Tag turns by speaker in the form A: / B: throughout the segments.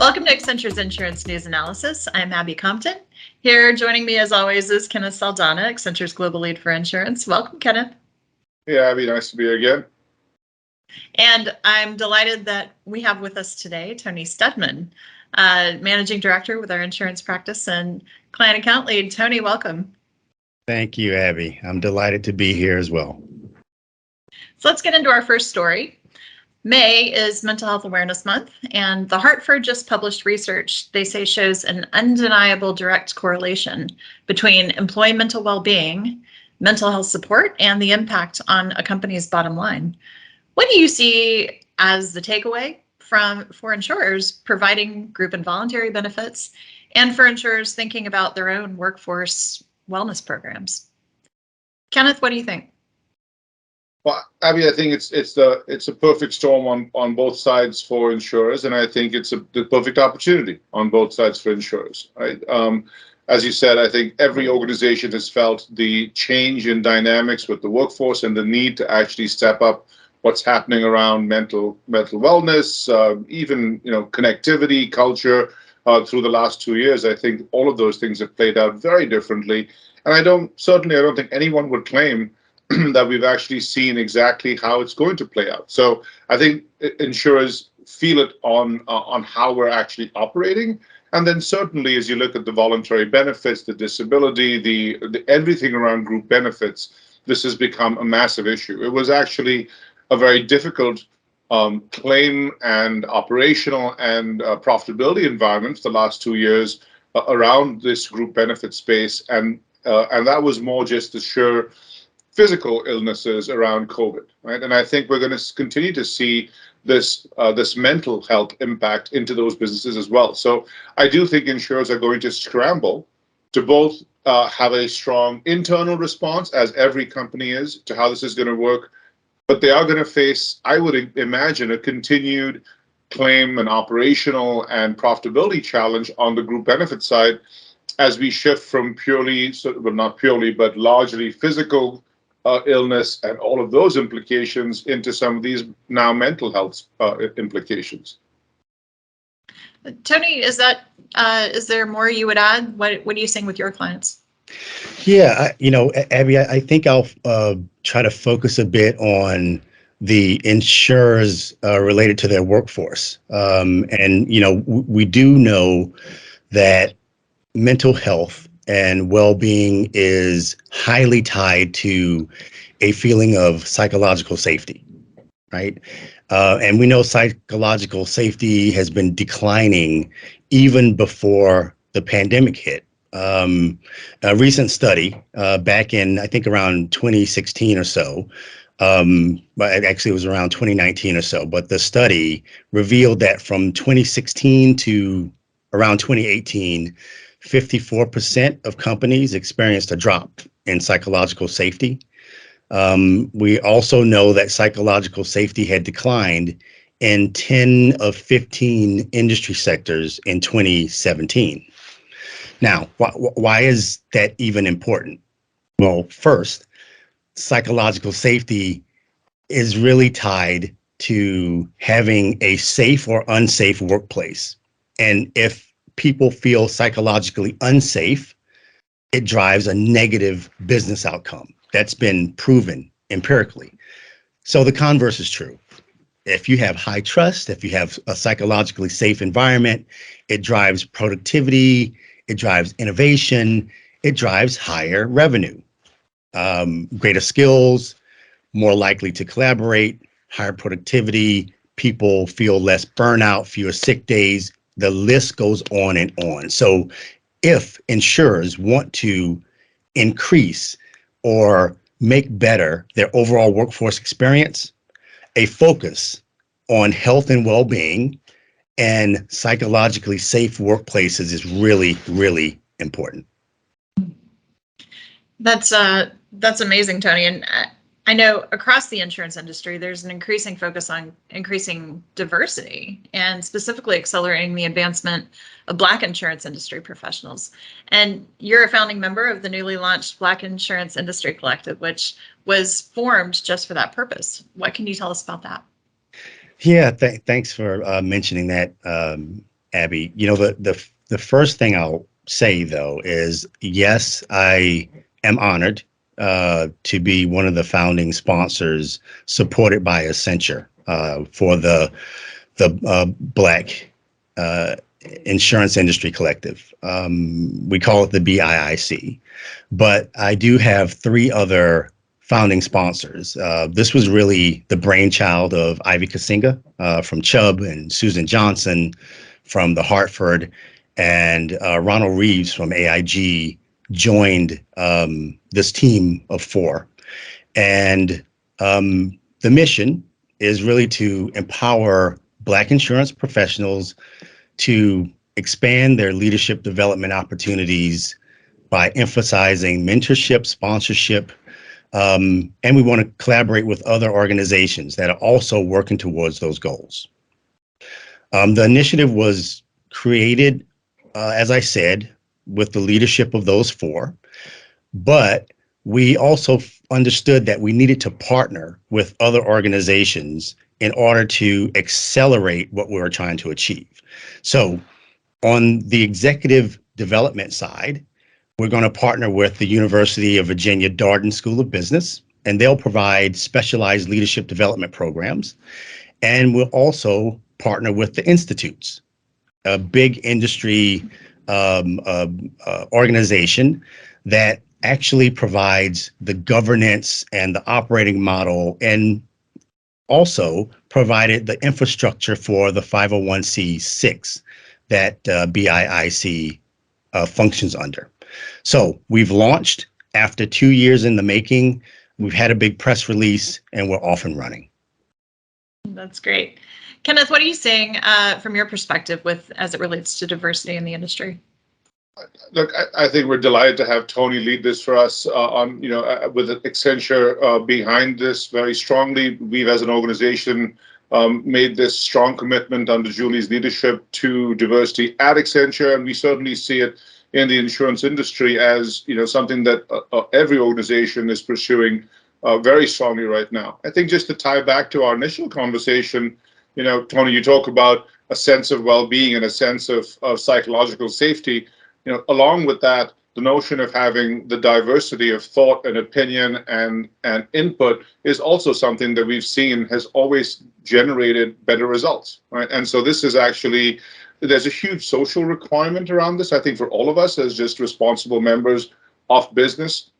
A: Welcome to Accenture's Insurance News Analysis. I'm Abby Compton. Here joining me as always is Kenneth Saldanha, Accenture's Global Lead for Insurance. Welcome, Kenneth.
B: Yeah, Abby, nice to be here again.
A: And I'm delighted that we have with us today Tony Steadman, Managing Director with our insurance practice and Client Account Lead. Tony, welcome.
C: Thank you, Abby. I'm delighted to be here as well.
A: So let's get into our first story. May is Mental Health Awareness Month, and the Hartford just published research they say shows an undeniable direct correlation between employee mental well-being, mental health support, and the impact on a company's bottom line. What do you see as the takeaway for insurers providing group and voluntary benefits, and for insurers thinking about their own workforce wellness programs? Kenneth, what do you think?
B: Well, Abby, I think it's a perfect storm on both sides for insurers, and I think it's the perfect opportunity on both sides for insurers. Right? As you said, I think every organization has felt the change in dynamics with the workforce and the need to actually step up what's happening around mental wellness, even connectivity, culture. Through the last 2 years, I think all of those things have played out very differently, and I don't think anyone would claim that we've actually seen exactly how it's going to play out. So I think insurers feel it on how we're actually operating. And then certainly as you look at the voluntary benefits, the disability, the everything around group benefits, this has become a massive issue. It was actually a very difficult claim and operational and profitability environment for the last 2 years around this group benefit space. And that was more just the sheer physical illnesses around COVID, right? And I think we're going to continue to see this mental health impact into those businesses as well. So I do think insurers are going to scramble to both have a strong internal response, as every company is, to how this is going to work, but they are going to face, I would imagine, a continued claim and operational and profitability challenge on the group benefit side as we shift from purely, well, not purely, but largely physical illness and all of those implications into some of these now mental health implications.
A: Tony, is there more you would add? What are you seeing with your clients?
C: Yeah, Abby, I think I'll try to focus a bit on the insurers related to their workforce. And we do know that mental health and well-being is highly tied to a feeling of psychological safety, right? And we know psychological safety has been declining even before the pandemic hit. A recent study back in, I think, around 2016 or so, but actually it was around 2019 or so, but the study revealed that from 2016 to around 2018, 54% of companies experienced a drop in psychological safety. We also know that psychological safety had declined in 10 of 15 industry sectors in 2017. Now, why is that even important? Well, first, psychological safety is really tied to having a safe or unsafe workplace. And if people feel psychologically unsafe, it drives a negative business outcome. That's been proven empirically. So the converse is true. If you have high trust, if you have a psychologically safe environment, it drives productivity, it drives innovation, it drives higher revenue, greater skills, more likely to collaborate, higher productivity, people feel less burnout, fewer sick days. The list goes on and on. So if insurers want to increase or make better their overall workforce experience, a focus on health and well-being and psychologically safe workplaces is really, really important.
A: That's amazing, Tony. And I know across the insurance industry, there's an increasing focus on increasing diversity and specifically accelerating the advancement of Black insurance industry professionals. And you're a founding member of the newly launched Black Insurance Industry Collective, which was formed just for that purpose. What can you tell us about that?
C: Yeah, thanks for mentioning that, Abby. The first thing I'll say though is yes, I am honored to be one of the founding sponsors supported by Accenture for the Black Insurance Industry Collective. We call it the BIIC, but I do have three other founding sponsors. This was really the brainchild of Ivy Kasinga from Chubb and Susan Johnson from the Hartford, and Ronald Reeves from AIG joined this team of four. And the mission is really to empower Black insurance professionals to expand their leadership development opportunities by emphasizing mentorship, sponsorship, and we want to collaborate with other organizations that are also working towards those goals. The initiative was created, as I said, with the leadership of those four, but we also understood that we needed to partner with other organizations in order to accelerate what we were trying to achieve. So on the executive development side, we're going to partner with the University of Virginia Darden School of Business, and they'll provide specialized leadership development programs. And we'll also partner with the institutes, a big industry organization that actually provides the governance and the operating model, and also provided the infrastructure for the 501c6 that BIIC functions under. So we've launched after 2 years in the making. We've had a big press release and we're off and running.
A: That's great. Kenneth, what are you seeing from your perspective as it relates to diversity in the industry?
B: Look, I think we're delighted to have Tony lead this for us with Accenture behind this very strongly. We've, as an organization, made this strong commitment under Julie's leadership to diversity at Accenture, and we certainly see it in the insurance industry as something that every organization is pursuing very strongly right now. I think just to tie back to our initial conversation, Tony, you talk about a sense of well-being and a sense of psychological safety. Along with that, the notion of having the diversity of thought and opinion and input is also something that we've seen has always generated better results, right? And so this is actually, there's a huge social requirement around this, I think, for all of us as just responsible members of business.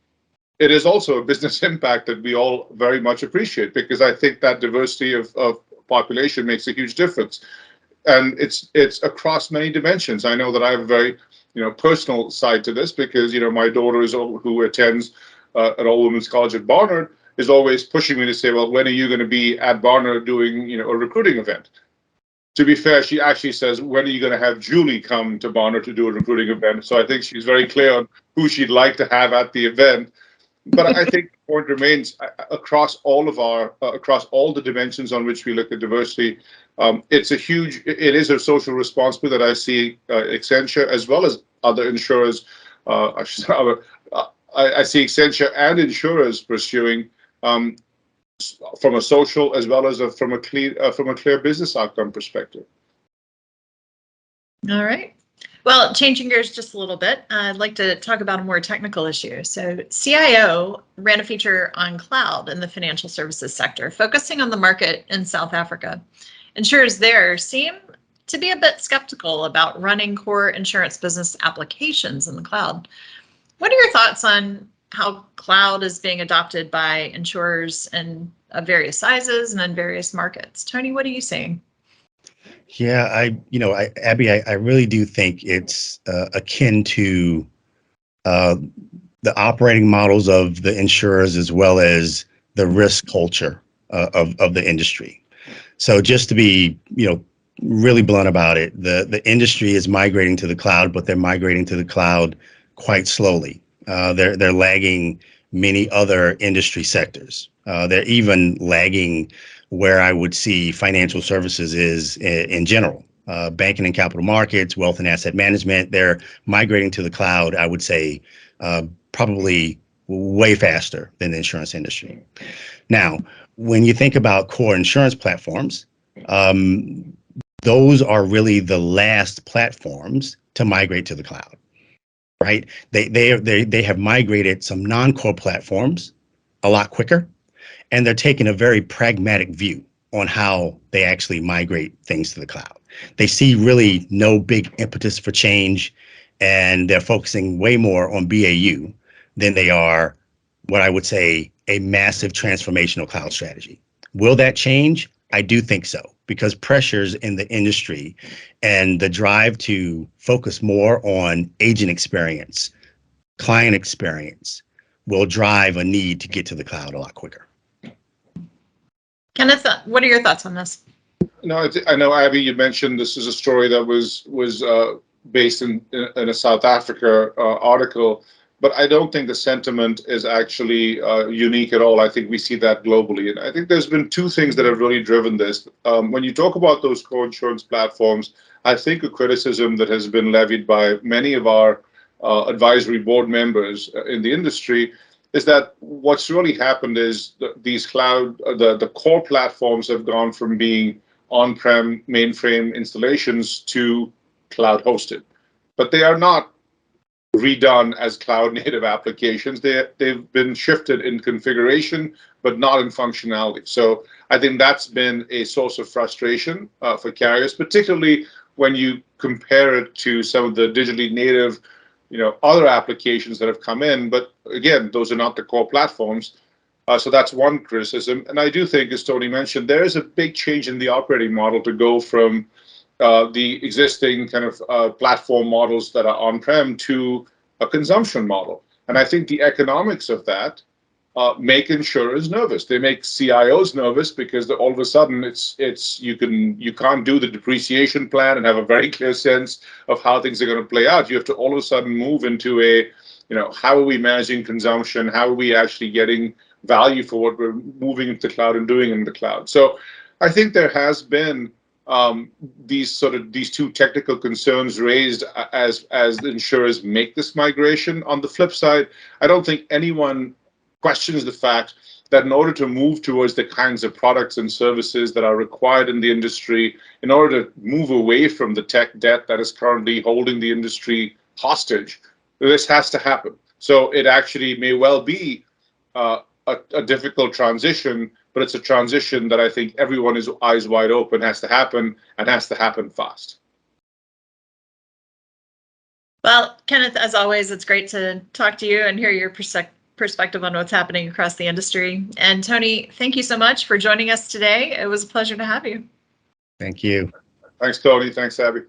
B: It is also a business impact that we all very much appreciate, because I think that diversity of population makes a huge difference. And it's across many dimensions. I know that I have a very personal side to this, because my daughter who attends an all-women's college at Barnard is always pushing me to say, well, when are you going to be at Barnard doing a recruiting event? To be fair, she actually says, when are you going to have Julie come to Barnard to do a recruiting event? So I think she's very clear on who she'd like to have at the event. But I think the point remains across all the dimensions on which we look at diversity. It is a social responsibility that I see Accenture as well as other insurers. I see Accenture and insurers pursuing from a social as well as from a clear business outcome perspective.
A: All right. Well, changing gears just a little bit, I'd like to talk about a more technical issue. So CIO ran a feature on cloud in the financial services sector, focusing on the market in South Africa. Insurers there seem to be a bit skeptical about running core insurance business applications in the cloud. What are your thoughts on how cloud is being adopted by insurers of various sizes and in various markets? Tony, what are you seeing?
C: Yeah, Abby, I really do think it's akin to the operating models of the insurers as well as the risk culture of the industry. So just to be, really blunt about it, the industry is migrating to the cloud, but they're migrating to the cloud quite slowly. They're lagging many other industry sectors. They're even lagging where I would see financial services is in general. Banking and capital markets, wealth and asset management, they're migrating to the cloud, I would say, probably way faster than the insurance industry. Now, when you think about core insurance platforms, those are really the last platforms to migrate to the cloud, right? They have migrated some non-core platforms a lot quicker, and they're taking a very pragmatic view on how they actually migrate things to the cloud. They see really no big impetus for change, and they're focusing way more on BAU than they are what I would say a massive transformational cloud strategy. Will that change? I do think so, because pressures in the industry and the drive to focus more on agent experience, client experience, will drive a need to get to the cloud a lot quicker.
A: Kenneth, what are your thoughts on this?
B: No, I know, Abby, you mentioned this is a story that was based in a South Africa article, but I don't think the sentiment is actually unique at all. I think we see that globally. And I think there's been two things that have really driven this. When you talk about those core insurance platforms, I think a criticism that has been levied by many of our advisory board members in the industry is that what's really happened is these the core platforms have gone from being on-prem mainframe installations to cloud hosted, but they are not redone as cloud native applications. They've been shifted in configuration, but not in functionality. So I think that's been a source of frustration for carriers, particularly when you compare it to some of the digitally native, other applications that have come in. But again, those are not the core platforms. So that's one criticism. And I do think, as Tony mentioned, there is a big change in the operating model to go from the existing kind of platform models that are on-prem to a consumption model. And I think the economics of that make insurers nervous. They make CIOs nervous because all of a sudden you can't do the depreciation plan and have a very clear sense of how things are going to play out. You have to all of a sudden move into how are we managing consumption? How are we actually getting value for what we're moving into the cloud and doing in the cloud? So I think there has been these two technical concerns raised as the insurers make this migration. On the flip side, I don't think anyone questions the fact that in order to move towards the kinds of products and services that are required in the industry, in order to move away from the tech debt that is currently holding the industry hostage, this has to happen. So it actually may well be a difficult transition, but it's a transition that I think everyone is eyes wide open has to happen, and has to happen fast.
A: Well, Kenneth, as always, it's great to talk to you and hear your perspective on what's happening across the industry. And Tony, thank you so much for joining us today. It was a pleasure to have you.
C: Thank you.
B: Thanks, Tony. Thanks, Abby.